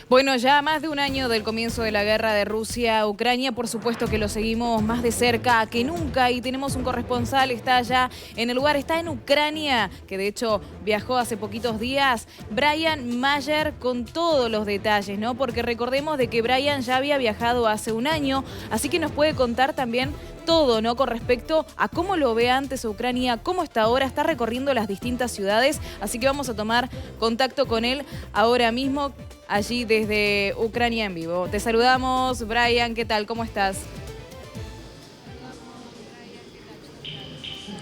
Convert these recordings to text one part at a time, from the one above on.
Bueno, ya más de un año del comienzo de la guerra de Rusia a Ucrania, por supuesto que lo seguimos más de cerca que nunca y tenemos un corresponsal, está allá en el lugar, está en Ucrania, que de hecho viajó hace poquitos días, Brian Mayer, con todos los detalles, ¿no? Porque recordemos de que Brian ya había viajado hace un año, así que nos puede contar también todo, ¿no? Con respecto a cómo lo ve antes Ucrania, cómo está ahora, está recorriendo las distintas ciudades, así que vamos a tomar contacto con él ahora mismo, allí desde Ucrania en vivo. Te saludamos, Brian, ¿qué tal? ¿Cómo estás?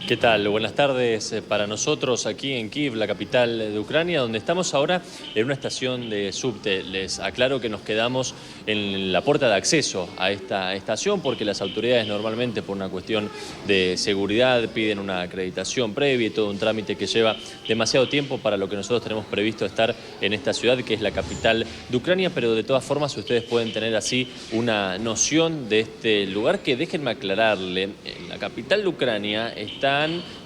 ¿Qué tal? Buenas tardes para nosotros aquí en Kiev, la capital de Ucrania, donde estamos ahora en una estación de subte. Les aclaro que nos quedamos en la puerta de acceso a esta estación porque las autoridades normalmente por una cuestión de seguridad piden una acreditación previa y todo un trámite que lleva demasiado tiempo para lo que nosotros tenemos previsto estar en esta ciudad que es la capital de Ucrania, pero de todas formas ustedes pueden tener así una noción de este lugar que déjenme aclararle. En la capital de Ucrania están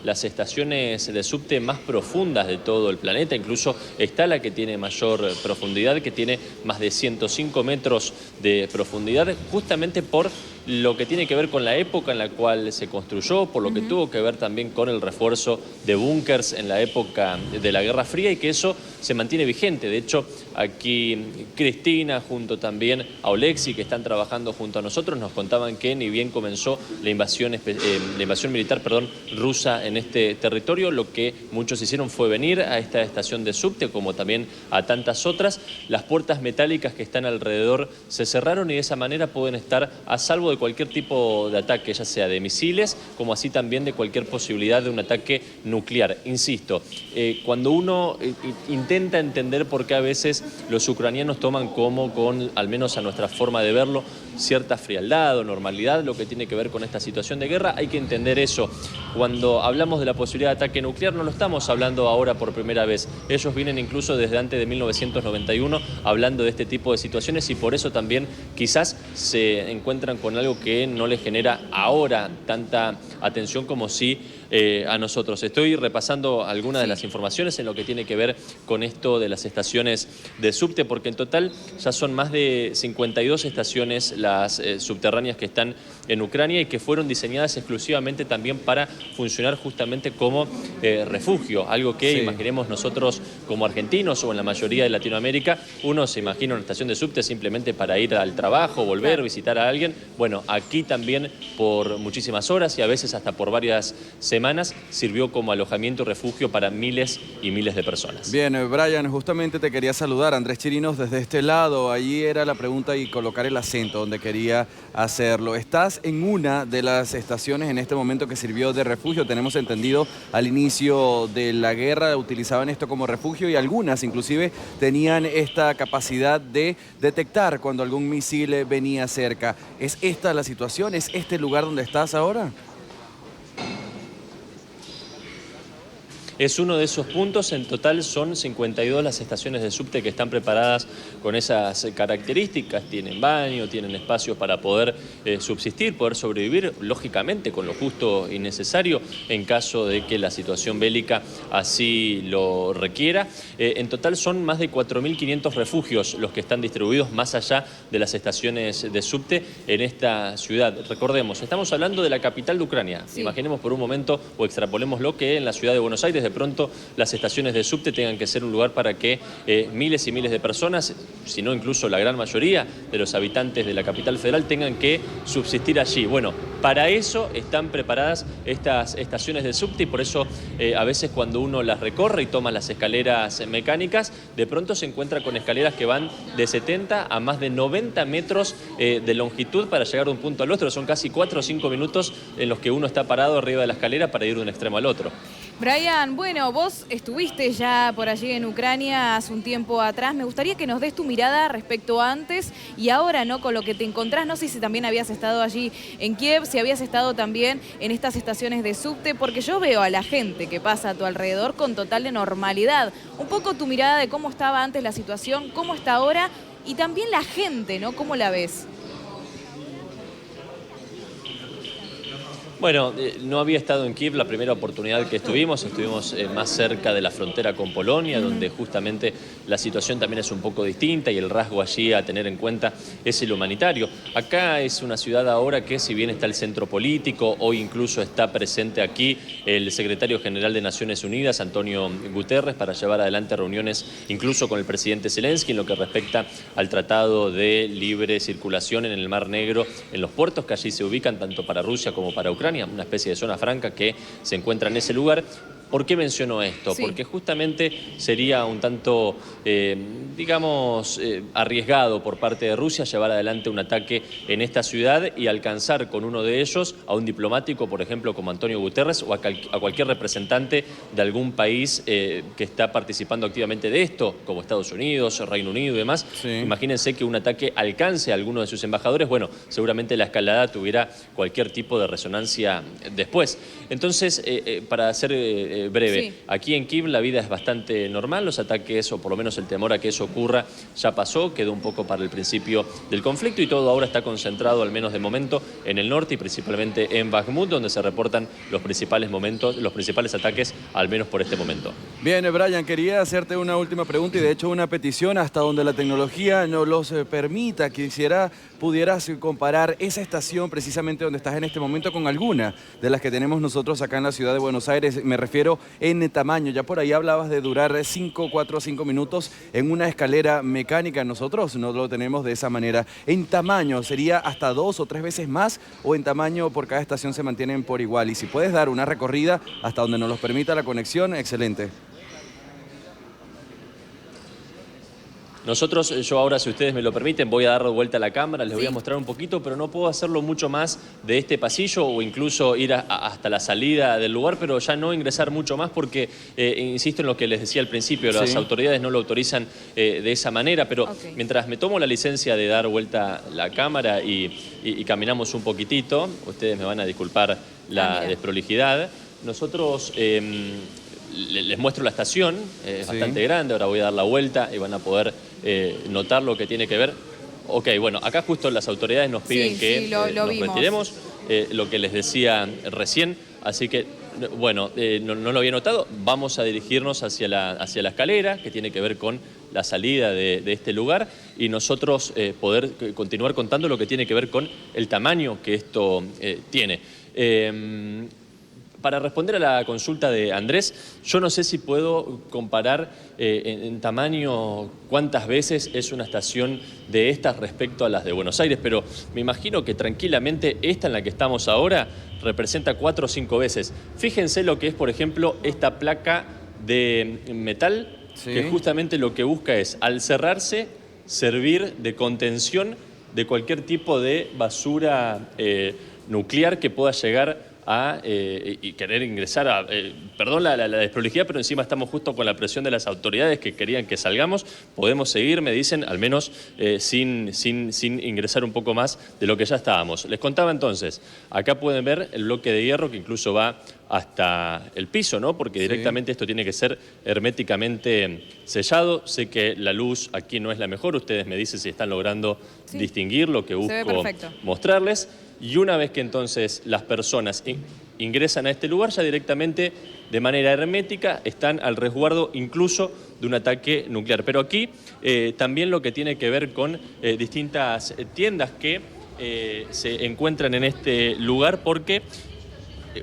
las estaciones de subte más profundas de todo el planeta, incluso está la que tiene mayor profundidad, que tiene más de 105 metros de profundidad, justamente por lo que tiene que ver con la época en la cual se construyó, por lo que tuvo que ver también con el refuerzo de búnkers en la época de la Guerra Fría y que eso se mantiene vigente. De hecho, aquí Cristina, junto también a Oleksi, que están trabajando junto a nosotros, nos contaban que ni bien comenzó la invasión militar rusa en este territorio, lo que muchos hicieron fue venir a esta estación de subte, como también a tantas otras. Las puertas metálicas que están alrededor se cerraron y de esa manera pueden estar a salvo de cualquier tipo de ataque, ya sea de misiles, como así también de cualquier posibilidad de un ataque nuclear. Insisto, cuando uno intenta entender por qué a veces los ucranianos toman como, con al menos a nuestra forma de verlo, cierta frialdad o normalidad, lo que tiene que ver con esta situación de guerra, hay que entender eso. Cuando hablamos de la posibilidad de ataque nuclear, no lo estamos hablando ahora por primera vez. Ellos vienen incluso desde antes de 1991 hablando de este tipo de situaciones y por eso también quizás se encuentran con algo que no les genera ahora tanta atención como sí a nosotros. Estoy repasando algunas de las informaciones en lo que tiene que ver con esto de las estaciones de subte, porque en total ya son más de 52 estaciones las subterráneas que están en Ucrania y que fueron diseñadas exclusivamente también para funcionar justamente como refugio, algo que imaginemos nosotros como argentinos o en la mayoría de Latinoamérica, uno se imagina una estación de subte simplemente para ir al trabajo, volver, visitar a alguien. Bueno, aquí también por muchísimas horas y a veces hasta por varias semanas sirvió como alojamiento y refugio para miles y miles de personas. Bien, Brian, justamente te quería saludar, Andrés Chirinos desde este lado, allí era la pregunta y colocar el acento donde quería hacerlo. Estás en una de las estaciones en este momento que sirvió de refugio, tenemos entendido al inicio de la guerra utilizaban esto como refugio y algunas inclusive tenían esta capacidad de detectar cuando algún misil venía cerca. ¿Es esta la situación? ¿Es este el lugar donde estás ahora? Es uno de esos puntos, en total son 52 las estaciones de subte que están preparadas con esas características, tienen baño, tienen espacios para poder subsistir, poder sobrevivir, lógicamente con lo justo y necesario en caso de que la situación bélica así lo requiera. En total son más de 4.500 refugios los que están distribuidos más allá de las estaciones de subte en esta ciudad. Recordemos, estamos hablando de la capital de Ucrania. Sí. Imaginemos por un momento o extrapolemos lo que en la ciudad de Buenos Aires de pronto las estaciones de subte tengan que ser un lugar para que miles y miles de personas, si no incluso la gran mayoría de los habitantes de la capital federal tengan que subsistir allí. Bueno, para eso están preparadas estas estaciones de subte y por eso a veces cuando uno las recorre y toma las escaleras mecánicas, de pronto se encuentra con escaleras que van de 70 a más de 90 metros de longitud para llegar de un punto al otro. Son casi 4 o 5 minutos en los que uno está parado arriba de la escalera para ir de un extremo al otro. Brian, bueno, vos estuviste ya por allí en Ucrania hace un tiempo atrás. Me gustaría que nos des tu mirada respecto a antes y ahora, ¿no? Con lo que te encontrás. No sé si también habías estado allí en Kiev, si habías estado también en estas estaciones de subte, porque yo veo a la gente que pasa a tu alrededor con total de normalidad. Un poco tu mirada de cómo estaba antes la situación, cómo está ahora y también la gente, ¿no? ¿Cómo la ves? Bueno, no había estado en Kiev la primera oportunidad que estuvimos más cerca de la frontera con Polonia, donde justamente la situación también es un poco distinta y el rasgo allí a tener en cuenta es el humanitario. Acá es una ciudad ahora que, si bien está el centro político, hoy incluso está presente aquí el secretario general de Naciones Unidas, Antonio Guterres, para llevar adelante reuniones incluso con el presidente Zelensky en lo que respecta al Tratado de Libre Circulación en el Mar Negro, en los puertos que allí se ubican tanto para Rusia como para Ucrania, una especie de zona franca que se encuentra en ese lugar. ¿Por qué menciono esto? Sí. Porque justamente sería un tanto, arriesgado por parte de Rusia llevar adelante un ataque en esta ciudad y alcanzar con uno de ellos a un diplomático, por ejemplo, como Antonio Guterres, o a cualquier representante de algún país que está participando activamente de esto, como Estados Unidos, Reino Unido y demás. Sí. Imagínense que un ataque alcance a alguno de sus embajadores. Bueno, seguramente la escalada tuviera cualquier tipo de resonancia después. Entonces, para hacer breve, Sí. aquí en Kiev la vida es bastante normal, los ataques, o por lo menos el temor a que eso ocurra, ya pasó, quedó un poco para el principio del conflicto y todo ahora está concentrado, al menos de momento, en el norte y principalmente en Bakhmut, donde se reportan los principales ataques, al menos por este momento. Bien, Brian, quería hacerte una última pregunta y de hecho una petición hasta donde la tecnología nos los permita. Pudieras comparar esa estación precisamente donde estás en este momento con alguna de las que tenemos nosotros acá en la ciudad de Buenos Aires. Me refiero en tamaño. Ya por ahí hablabas de durar 4 o 5 minutos en una escalera mecánica. Nosotros no lo tenemos de esa manera. En tamaño, ¿sería hasta 2 o 3 veces más? ¿O en tamaño por cada estación se mantienen por igual? Y si puedes dar una recorrida hasta donde nos los permita la conexión, excelente. Nosotros, yo ahora, si ustedes me lo permiten, voy a dar vuelta a la cámara, les voy a mostrar un poquito, pero no puedo hacerlo mucho más de este pasillo o incluso ir hasta la salida del lugar, pero ya no ingresar mucho más porque, insisto en lo que les decía al principio, las autoridades no lo autorizan de esa manera, pero mientras me tomo la licencia de dar vuelta la cámara y caminamos un poquitito, ustedes me van a disculpar la desprolijidad, nosotros... les muestro la estación, es bastante grande, ahora voy a dar la vuelta y van a poder notar lo que tiene que ver. Ok, bueno, acá justo las autoridades nos piden que nos retiremos, lo que les decía recién, así que, bueno, no lo había notado, vamos a dirigirnos hacia la escalera, que tiene que ver con la salida de este lugar, y nosotros poder continuar contando lo que tiene que ver con el tamaño que esto tiene. Para responder a la consulta de Andrés, yo no sé si puedo comparar en tamaño cuántas veces es una estación de estas respecto a las de Buenos Aires, pero me imagino que tranquilamente esta en la que estamos ahora representa 4 o 5 veces. Fíjense lo que es, por ejemplo, esta placa de metal, que justamente lo que busca es, al cerrarse, servir de contención de cualquier tipo de basura nuclear que pueda llegar y querer ingresar perdón la desprolijidad, pero encima estamos justo con la presión de las autoridades que querían que salgamos. Podemos seguir, me dicen, al menos sin ingresar un poco más de lo que ya estábamos. Les contaba entonces, acá pueden ver el bloque de hierro que incluso va hasta el piso, ¿no? Porque directamente esto tiene que ser herméticamente sellado. Sé que la luz aquí no es la mejor, ustedes me dicen si están logrando distinguir lo que busco mostrarles. Y una vez que entonces las personas ingresan a este lugar, ya directamente de manera hermética están al resguardo incluso de un ataque nuclear. Pero aquí también lo que tiene que ver con distintas tiendas que se encuentran en este lugar, porque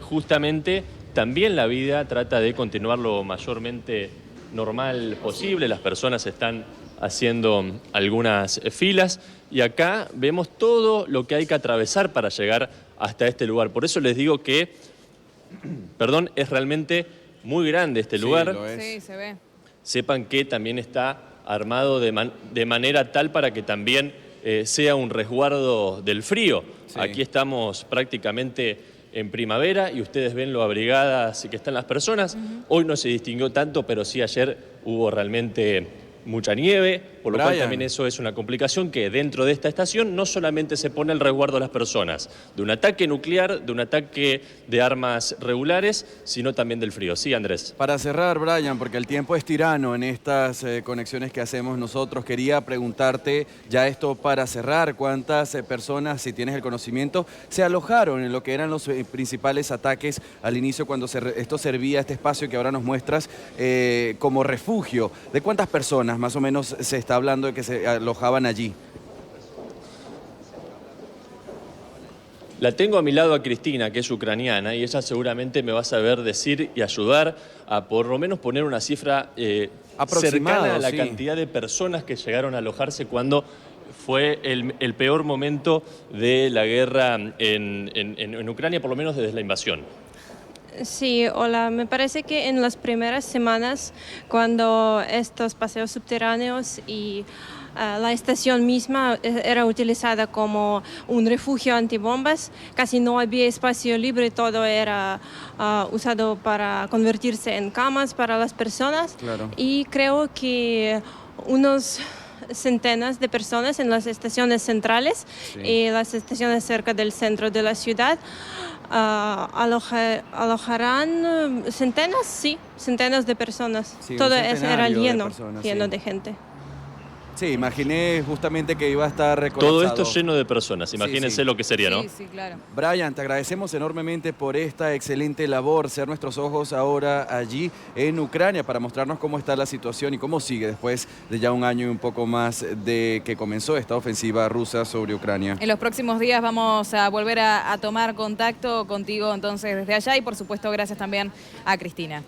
justamente también la vida trata de continuar lo mayormente normal posible. Las personas están haciendo algunas filas y acá vemos todo lo que hay que atravesar para llegar hasta este lugar. Por eso les digo que, perdón, es realmente muy grande este lugar. Lo es. Sí, se ve. Sepan que también está armado de manera tal para que también sea un resguardo del frío. Aquí estamos prácticamente en primavera y ustedes ven lo abrigadas que están las personas. Hoy no se distinguió tanto, pero sí ayer hubo realmente mucha nieve. por lo cual Brian. también eso es una complicación que dentro de esta estación no solamente se pone el resguardo a las personas de un ataque nuclear, de un ataque de armas regulares, sino también del frío. Sí, Andrés. Para cerrar, Brian, porque el tiempo es tirano en estas conexiones que hacemos nosotros, quería preguntarte, ya esto para cerrar, ¿cuántas personas, si tienes el conocimiento, se alojaron en lo que eran los principales ataques al inicio cuando esto servía, este espacio que ahora nos muestras, como refugio? ¿De cuántas personas más o menos se está hablando de que se alojaban allí? La tengo a mi lado a Cristina, que es ucraniana, y ella seguramente me va a saber decir y ayudar a por lo menos poner una cifra cercana a la cantidad de personas que llegaron a alojarse cuando fue el peor momento de la guerra en Ucrania, por lo menos desde la invasión. Sí, hola. Me parece que en las primeras semanas, cuando estos paseos subterráneos y la estación misma era utilizada como un refugio antibombas, casi no había espacio libre, todo era usado para convertirse en camas para las personas. Claro. Y creo que unos centenas de personas en las estaciones centrales y las estaciones cerca del centro de la ciudad alojarán centenas de personas. Sí, todo un era lleno personas, de gente. Sí, imaginé justamente que iba a estar recolapsado. Todo esto lleno de personas, imagínense lo que sería, ¿no? Sí, sí, claro. Brian, te agradecemos enormemente por esta excelente labor, ser nuestros ojos ahora allí en Ucrania para mostrarnos cómo está la situación y cómo sigue después de ya un año y un poco más de que comenzó esta ofensiva rusa sobre Ucrania. En los próximos días vamos a volver a tomar contacto contigo entonces desde allá y por supuesto gracias también a Cristina.